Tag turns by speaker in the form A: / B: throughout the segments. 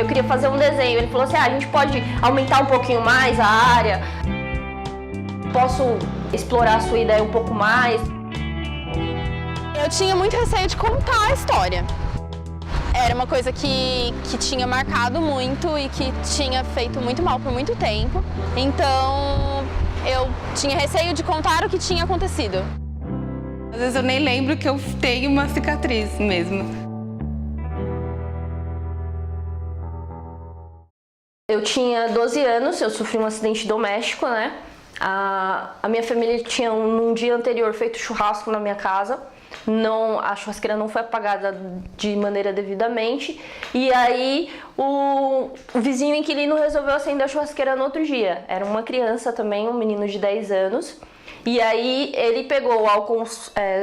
A: eu queria fazer um desenho. Ele falou assim, a gente pode aumentar um pouquinho mais a área? Posso explorar a sua ideia um pouco mais?
B: Eu tinha muito receio de contar a história. Era uma coisa que tinha marcado muito e que tinha feito muito mal por muito tempo. Então, eu tinha receio de contar o que tinha acontecido.
C: Às vezes eu nem lembro que eu tenho uma cicatriz mesmo.
A: Eu tinha 12 anos, eu sofri um acidente doméstico, né? A minha família tinha, num dia anterior, feito churrasco na minha casa. A churrasqueira não foi apagada de maneira devidamente. E aí o vizinho inquilino resolveu acender a churrasqueira no outro dia. Era uma criança também, um menino de 10 anos. E aí ele pegou o álcool,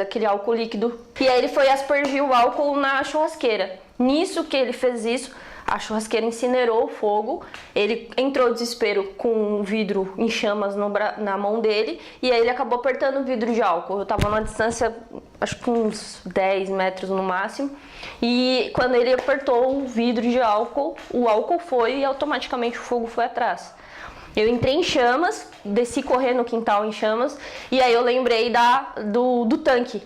A: aquele álcool líquido, e aí ele foi aspergir o álcool na churrasqueira. Nisso que ele fez isso, a churrasqueira incinerou o fogo, ele entrou em desespero com o vidro em chamas na mão dele, e aí ele acabou apertando o vidro de álcool. Eu tava numa distância, acho que uns 10 metros no máximo, e quando ele apertou o vidro de álcool, o álcool foi e automaticamente o fogo foi atrás. Eu entrei em chamas, desci correndo no quintal em chamas, e aí eu lembrei do tanque.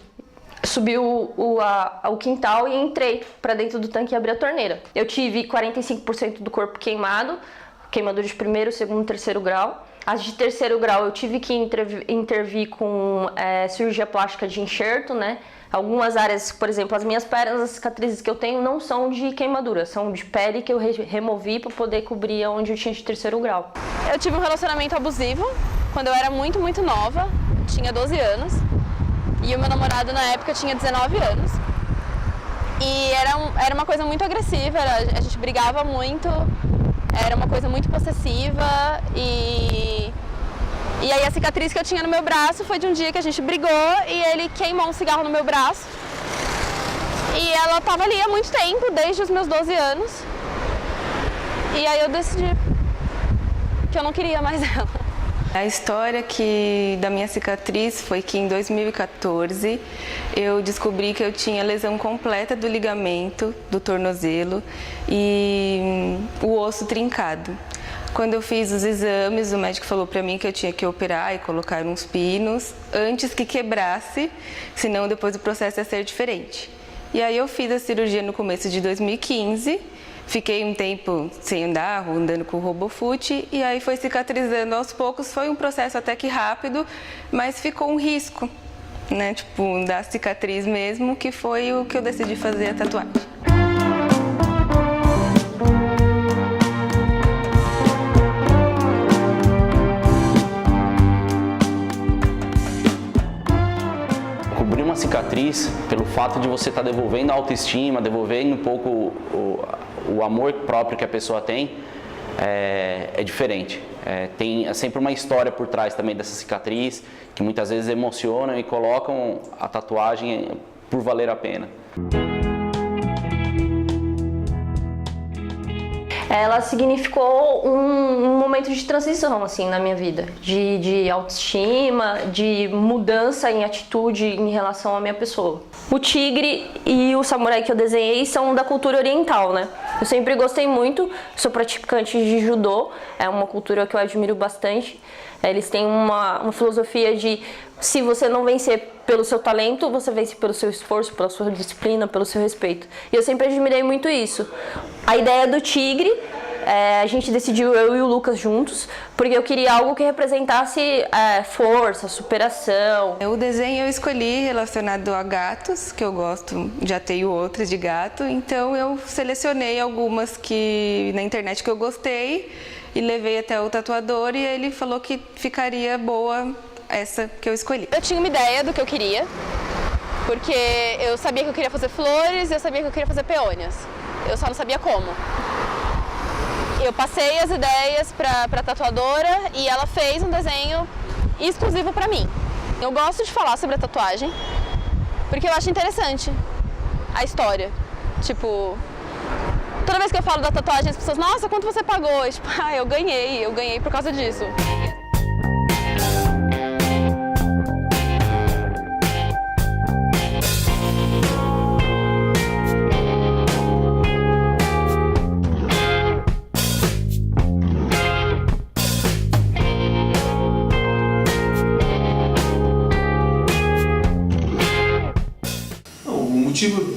A: Subi o quintal e entrei para dentro do tanque e abri a torneira. Eu tive 45% do corpo queimado, queimadura de primeiro, segundo, terceiro grau. As de terceiro grau eu tive que intervir com cirurgia plástica de enxerto, né? Algumas áreas, por exemplo, as minhas pernas, as cicatrizes que eu tenho não são de queimadura, são de pele que eu removi para poder cobrir onde eu tinha de terceiro grau.
B: Eu tive um relacionamento abusivo quando eu era muito, muito nova, tinha 12 anos. E o meu namorado na época tinha 19 anos. E era uma coisa muito agressiva, a gente brigava muito, era uma coisa muito possessiva. E aí a cicatriz que eu tinha no meu braço foi de um dia que a gente brigou e ele queimou um cigarro no meu braço. E ela estava ali há muito tempo, desde os meus 12 anos. E aí eu decidi que eu não queria mais ela.
C: A história da minha cicatriz foi que em 2014 eu descobri que eu tinha lesão completa do ligamento do tornozelo e o osso trincado. Quando eu fiz os exames, o médico falou para mim que eu tinha que operar e colocar uns pinos antes que quebrasse, senão depois o processo ia ser diferente. E aí eu fiz a cirurgia no começo de 2015, fiquei um tempo sem andar, andando com o RoboFoot, e aí foi cicatrizando aos poucos. Foi um processo até que rápido, mas ficou um risco, né? Tipo, da cicatriz mesmo, que foi o que eu decidi fazer a tatuagem.
D: Cobrir uma cicatriz, pelo fato de você estar devolvendo a autoestima, devolvendo um pouco o amor próprio que a pessoa tem, é diferente. Tem sempre uma história por trás também dessa cicatriz, que muitas vezes emocionam e colocam a tatuagem por valer a pena.
A: Ela significou um momento de transição, assim, na minha vida, de autoestima, de mudança em atitude em relação à minha pessoa. O tigre e o samurai que eu desenhei são da cultura oriental, né? Eu sempre gostei muito, sou praticante de judô, é uma cultura que eu admiro bastante. Eles têm uma filosofia de, se você não vencer pelo seu talento, você vence pelo seu esforço, pela sua disciplina, pelo seu respeito. E eu sempre admirei muito isso. A ideia do tigre, a gente decidiu, eu e o Lucas juntos, porque eu queria algo que representasse força, superação.
C: O desenho eu escolhi relacionado a gatos, que eu gosto, já tenho outras de gato, então eu selecionei algumas na internet que eu gostei e levei até o tatuador e ele falou que ficaria boa essa que eu escolhi.
B: Eu tinha uma ideia do que eu queria, porque eu sabia que eu queria fazer flores e eu sabia que eu queria fazer peônias. Eu só não sabia como. Eu passei as ideias para a tatuadora e ela fez um desenho exclusivo para mim. Eu gosto de falar sobre a tatuagem, porque eu acho interessante a história. Tipo, toda vez que eu falo da tatuagem, as pessoas, nossa, quanto você pagou? E, tipo, eu ganhei por causa disso.
E: motivo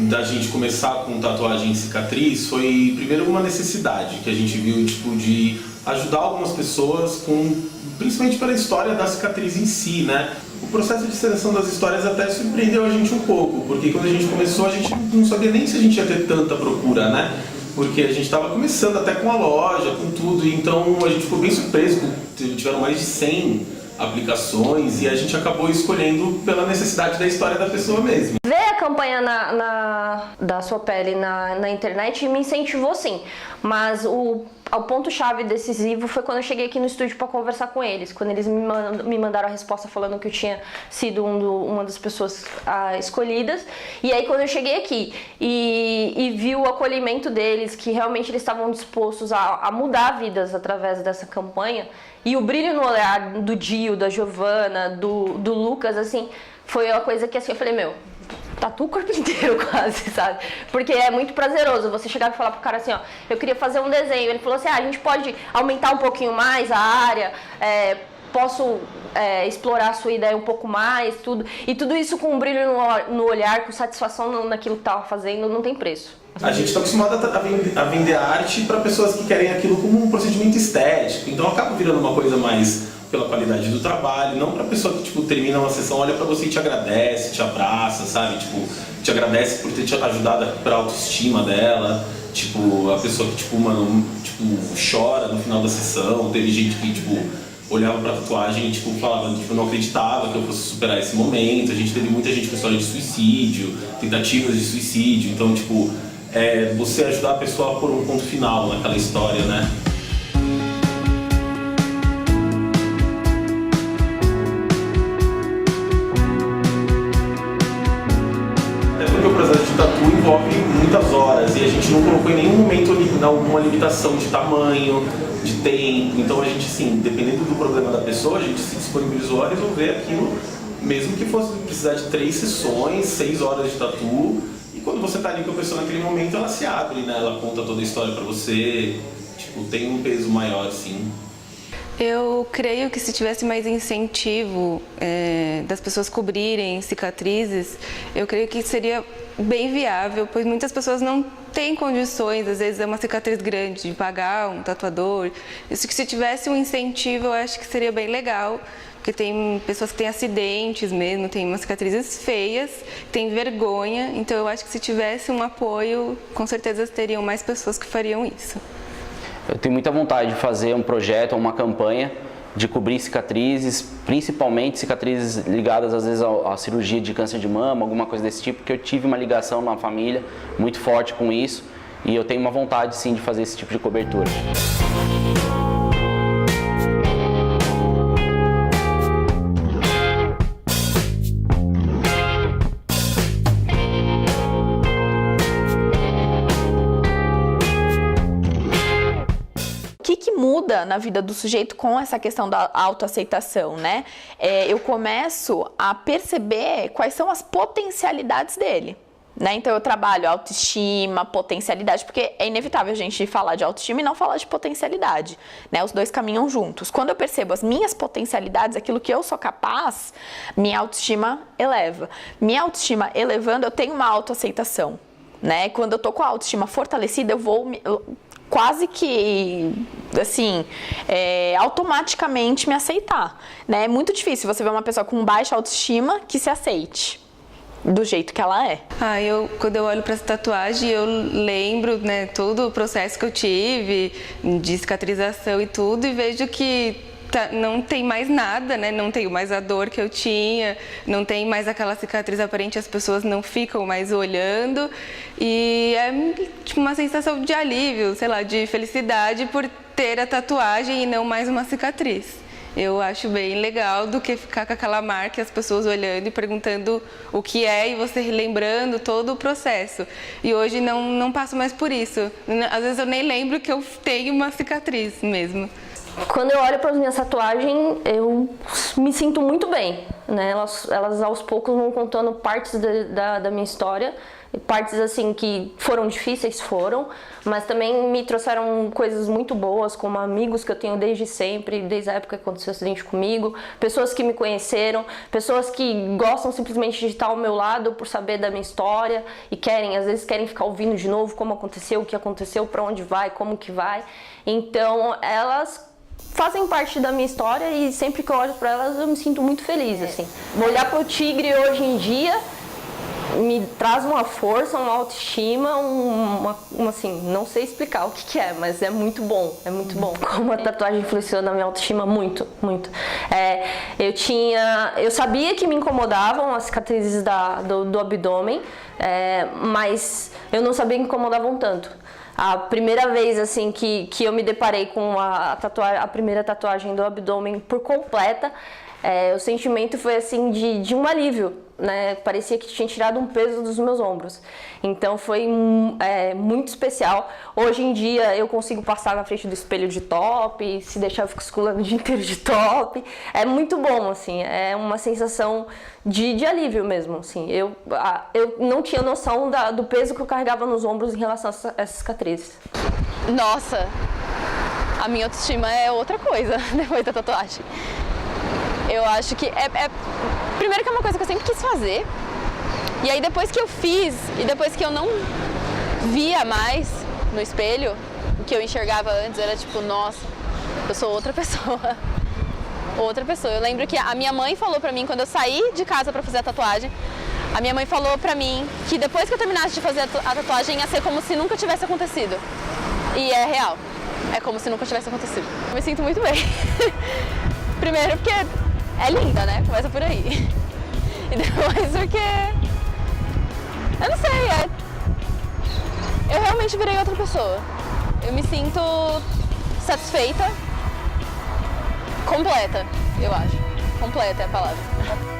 E: da gente começar com tatuagem e cicatriz foi, primeiro, uma necessidade que a gente viu, tipo, de ajudar algumas pessoas principalmente pela história da cicatriz em si, né? O processo de seleção das histórias até surpreendeu a gente um pouco, porque quando a gente começou a gente não sabia nem se a gente ia ter tanta procura, né? Porque a gente estava começando até com a loja, com tudo, e então a gente ficou bem surpreso, tiveram mais de 100 aplicações e a gente acabou escolhendo pela necessidade da história da pessoa mesmo.
A: Ver a campanha da Sua Pele na internet me incentivou sim, mas o ponto-chave decisivo foi quando eu cheguei aqui no estúdio para conversar com eles, quando eles me mandaram a resposta falando que eu tinha sido uma das pessoas escolhidas. E aí quando eu cheguei aqui e vi o acolhimento deles, que realmente eles estavam dispostos a mudar vidas através dessa campanha, e o brilho no olhar do Dio, da Giovana, do Lucas, assim, foi uma coisa que assim, eu falei, meu, tatua o corpo inteiro quase, sabe? Porque é muito prazeroso você chegar e falar pro cara assim, ó, eu queria fazer um desenho. Ele falou assim, a gente pode aumentar um pouquinho mais a área, posso explorar a sua ideia um pouco mais, tudo. E tudo isso com um brilho no olhar, com satisfação naquilo que tava fazendo, não tem preço.
E: A gente está acostumado a vender arte para pessoas que querem aquilo como um procedimento estético, então acaba virando uma coisa mais pela qualidade do trabalho, não para pessoa que tipo termina uma sessão, olha para você e te agradece, te abraça, sabe? Tipo, te agradece por ter te ajudado para a autoestima dela. Tipo, a pessoa que tipo, mano, tipo, chora no final da sessão. Teve gente que tipo olhava pra tatuagem e tipo, falava, tipo, não acreditava que eu fosse superar esse momento. A gente teve muita gente com história de suicídio, tentativas de suicídio, então tipo, você ajudar a pessoa a pôr um ponto final naquela história, né? Até porque o processo de tatu envolve muitas horas e a gente não colocou em nenhum momento alguma limitação de tamanho, de tempo. Então a gente, assim, dependendo do problema da pessoa, a gente se disponibilizou a resolver aquilo, mesmo que fosse precisar de 3 sessões, 6 horas de tatu. E quando você tá ali com a pessoa naquele momento, ela se abre, né? Ela conta toda a história pra você, tipo, tem um peso maior, assim.
C: Eu creio que se tivesse mais incentivo das pessoas cobrirem cicatrizes, eu creio que seria bem viável, pois muitas pessoas não têm condições, às vezes é uma cicatriz grande, de pagar um tatuador. Isso que se tivesse um incentivo, eu acho que seria bem legal. Porque tem pessoas que têm acidentes mesmo, tem umas cicatrizes feias, têm vergonha. Então eu acho que se tivesse um apoio, com certeza teriam mais pessoas que fariam isso.
D: Eu tenho muita vontade de fazer um projeto ou uma campanha de cobrir cicatrizes, principalmente cicatrizes ligadas às vezes à cirurgia de câncer de mama, alguma coisa desse tipo, porque eu tive uma ligação na família muito forte com isso e eu tenho uma vontade sim de fazer esse tipo de cobertura.
B: O que muda na vida do sujeito com essa questão da autoaceitação, né? Eu começo a perceber quais são as potencialidades dele, né? Então eu trabalho autoestima, potencialidade, porque é inevitável a gente falar de autoestima e não falar de potencialidade, né? Os dois caminham juntos. Quando eu percebo as minhas potencialidades, aquilo que eu sou capaz, minha autoestima eleva. Minha autoestima elevando, eu tenho uma autoaceitação, né? Quando eu tô com a autoestima fortalecida, eu vou quase que, assim, automaticamente me aceitar, né? É muito difícil você ver uma pessoa com baixa autoestima que se aceite do jeito que ela é.
C: Quando eu olho para essa tatuagem, eu lembro, né, todo o processo que eu tive de cicatrização e tudo, e vejo que não tem mais nada, né? Não tenho mais a dor que eu tinha, não tem mais aquela cicatriz aparente, as pessoas não ficam mais olhando e é tipo uma sensação de alívio, sei lá, de felicidade por ter a tatuagem e não mais uma cicatriz. Eu acho bem legal do que ficar com aquela marca e as pessoas olhando e perguntando o que é e você relembrando todo o processo. E hoje não passo mais por isso. Às vezes eu nem lembro que eu tenho uma cicatriz mesmo.
A: Quando eu olho para as minhas tatuagens, eu me sinto muito bem, né? Elas aos poucos vão contando partes da minha história, partes assim que foram difíceis, mas também me trouxeram coisas muito boas, como amigos que eu tenho desde sempre, desde a época que aconteceu o acidente comigo, pessoas que me conheceram, pessoas que gostam simplesmente de estar ao meu lado por saber da minha história e às vezes querem ficar ouvindo de novo como aconteceu, o que aconteceu, para onde vai, como que vai. Então elas fazem parte da minha história e sempre que eu olho para elas eu me sinto muito feliz, assim. Olhar para o tigre hoje em dia me traz uma força, uma autoestima, assim, não sei explicar o que é, mas é muito bom, é muito bom. Como a tatuagem influenciou na minha autoestima, muito, muito. Eu sabia que me incomodavam as cicatrizes do abdômen, mas eu não sabia que incomodavam tanto. A primeira vez assim que eu me deparei com a primeira tatuagem do abdômen por completa, o sentimento foi assim de um alívio, né? Parecia que tinha tirado um peso dos meus ombros. Então foi muito especial. Hoje em dia eu consigo passar na frente do espelho de top, se deixar eu fico esculando o dia inteiro de top. É muito bom, assim, é uma sensação de alívio mesmo, assim. Eu não tinha noção do peso que eu carregava nos ombros em relação a essas cicatrizes.
B: Nossa, a minha autoestima é outra coisa depois da tatuagem. Eu acho que primeiro que é uma coisa que eu sempre quis fazer. E aí depois que eu fiz, e depois que eu não via mais no espelho, o que eu enxergava antes era tipo, nossa, eu sou outra pessoa. Outra pessoa. Eu lembro que a minha mãe falou pra mim, quando eu saí de casa pra fazer a tatuagem, a minha mãe falou pra mim que depois que eu terminasse de fazer a tatuagem ia ser como se nunca tivesse acontecido. E é real. É como se nunca tivesse acontecido. Eu me sinto muito bem. Primeiro porque é linda, né? Começa por aí. E depois porque... eu não sei, eu realmente virei outra pessoa. Eu me sinto satisfeita, completa, eu acho. Completa é a palavra.